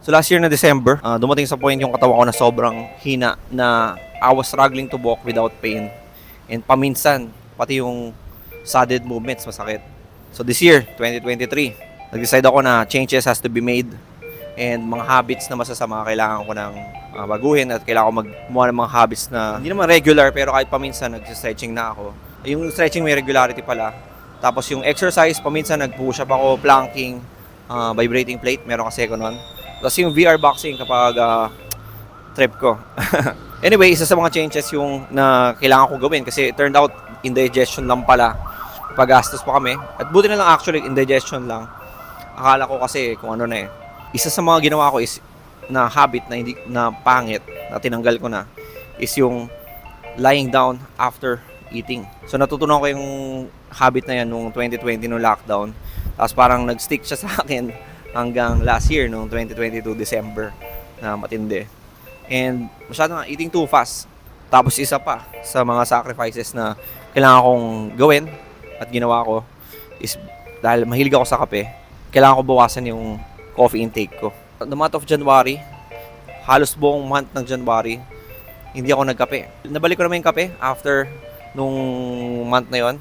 So last year na December, dumating sa point yung katawan ko na sobrang hina na I was struggling to walk without pain. And paminsan, pati yung sudden movements masakit. So this year, 2023, nag-decide ako na changes has to be made. And mga habits na masasama, kailangan ko ng baguhin at kailangan ko gumawa ng mga habits na hindi naman regular pero kahit paminsan nag-stretching na ako. Yung stretching may regularity pala. Tapos yung exercise, paminsan nag-push up ako, planking, vibrating plate, meron kasi ako nun. Tapos yung VR boxing kapag trip ko. Anyway, isa sa mga changes yung na kailangan ko gawin kasi it turned out indigestion lang pala. Pagastos pa kami. At buti na lang actually indigestion lang. Akala ko kasi kung ano na eh. Isa sa mga ginawa ko is na habit na hindi na pangit na tinanggal ko na is yung lying down after eating. So natutunan ko yung habit na yan nung 2020 nung lockdown. Tapos parang nag-stick siya sa akin hanggang last year nung 2022 December na matindi. And masyado na eating too fast. Tapos isa pa sa mga sacrifices na kailangan kong gawin at ginawa ko is dahil mahilig ako sa kape, kailangan ko bawasan yung coffee intake ko. The month of January, halos buong month ng January, hindi ako nagkape. Nabalik ko naman yung kape after nung month na yon.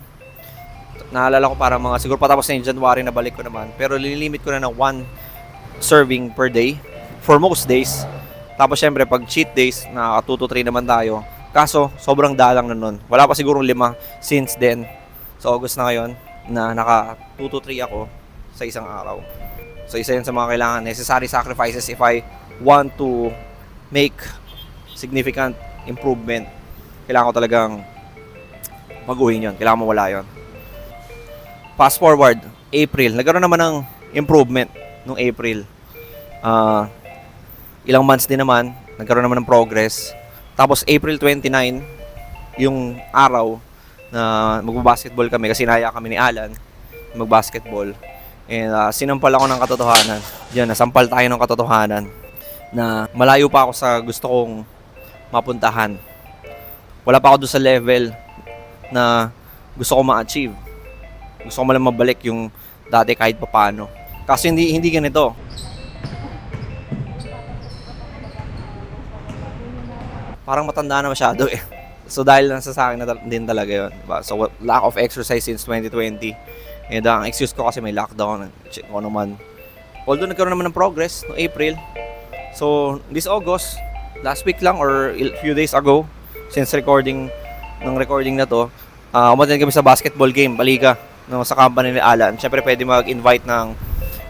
Naalala ko para mga siguro patapos na yung January nabalik ko naman. Pero lilimit ko na ng 1 serving per day for most days. Tapos syempre pag cheat days, na 2 to 3 naman tayo. Kaso sobrang dalang na nun. Wala pa siguro 5 since then. So August na ngayon na naka 2 to 3 ako sa isang araw. So isa yun sa mga kailangan necessary sacrifices if I want to make significant improvement. Kailangan ko talagang baguhin yun. Kailangan mawala yun. Fast forward, April. Nagkaroon naman ng improvement nung April. Ilang months din naman, nagkaroon naman ng progress. Tapos April 29, yung araw na magbabasketball kami kasi naya kami ni Alan magbasketball. And sinampal ako ng katotohanan. Diyan, nasampal tayo ng katotohanan na malayo pa ako sa gusto kong mapuntahan. Wala pa ako doon sa level na gusto ko ma-achieve. Gusto ko malang mabalik yung dati kahit papaano. Kasi hindi ganito. Parang matanda na masyado eh. So dahil nasa sa akin na din talaga yun. Diba? So lack of exercise since 2020. And ang excuse ko kasi may lockdown. Check ko naman. Although nagkaroon naman ng progress no April. So this August, last week lang or a few days ago, since recording na to, umattend kami sa basketball game, Baliga. No, sa company ni Alan. Siyempre pwede mag-invite ng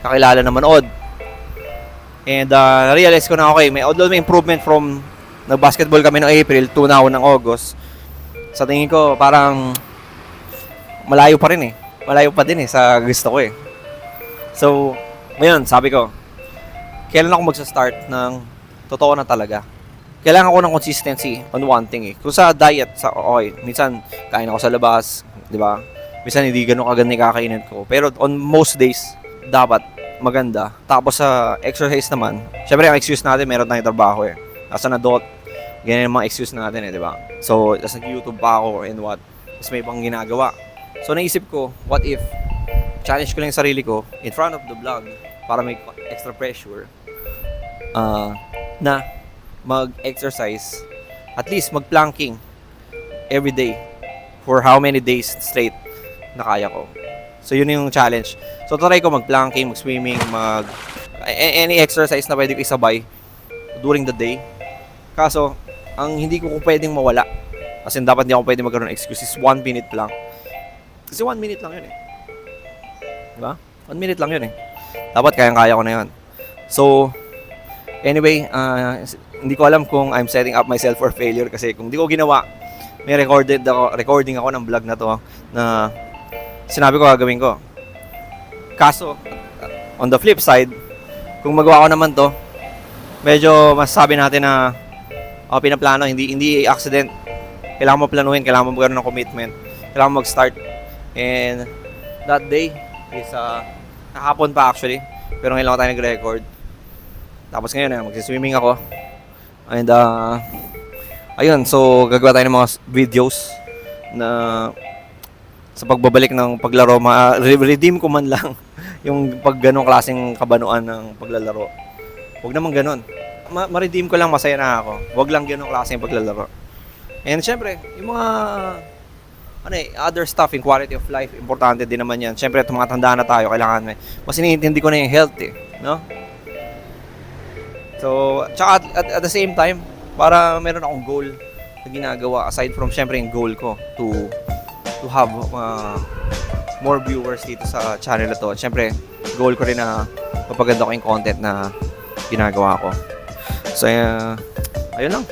kakilala na manood. And na-realize ko na okay, although may improvement from nag-basketball kami noong April to now ng August. Sa tingin ko parang malayo pa rin eh. Malayo pa din eh sa gusto ko eh. So, ngayon sabi ko, kailan ako magsa-start ng totoo na talaga? Kailangan ko ng consistency on one thing eh. Kung sa diet, okay, minsan kain ako sa labas, di ba? Minsan hindi ganun kaganda kakainin ko. Pero on most days, dapat maganda. Tapos sa exercise naman, syempre ang excuse natin, meron tayong trabaho eh. As an adult, ganyan yung mga excuse natin eh, di ba? So, as nag-YouTube pa ako and what, mas may pang ginagawa. So, naisip ko, what if, challenge ko lang yung sarili ko in front of the vlog para may extra pressure na mag-exercise, at least mag-planking every day for how many days straight na kaya ko. So yun yung challenge. So try ko mag-planking, mag-swimming, any exercise na pwede ko isabay during the day. Kaso, ang hindi ko pwedeng mawala, kasi dapat hindi ako pwede magkaroon ng excuse, is 1 minute lang. Kasi 1 minute lang yun eh. Diba? 1 minute lang yun eh. Dapat kayang-kaya ko na yun. So, anyway, hindi ko alam kung I'm setting up myself for failure kasi kung di ko ginawa, may recording ako ng vlog na to na sinabi ko gagawin ko. Kaso, on the flip side, kung magawa ko naman to, medyo masasabi natin na pinaplano, hindi accident. Kailangan mo planuhin, kailangan mo magkaroon ng commitment, kailangan mo mag-start. And that day is kahapon pa actually, pero ngayon lang tayo nag-record. Tapos ngayon, magsiswimming ako. And ayun, so gagawa tayo ng mga videos na sa pagbabalik ng paglaro, redeem ko man lang yung pag ganong klaseng kabanuan ng paglalaro. Huwag naman ganun. Ma-redeem ko lang, masaya na ako. Huwag lang ganun klase yung paglalaro. And syempre, yung mga other stuff, yung quality of life, importante din naman yan. Syempre, tumatanda na tayo, kailangan mas iniintindi ko na yung health no? So, tsaka at the same time, para meron akong goal na ginagawa, aside from syempre yung goal ko to have more viewers dito sa channel na to. Syempre, goal ko rin na mapaganda ko yung content na ginagawa ko. So, ayun lang.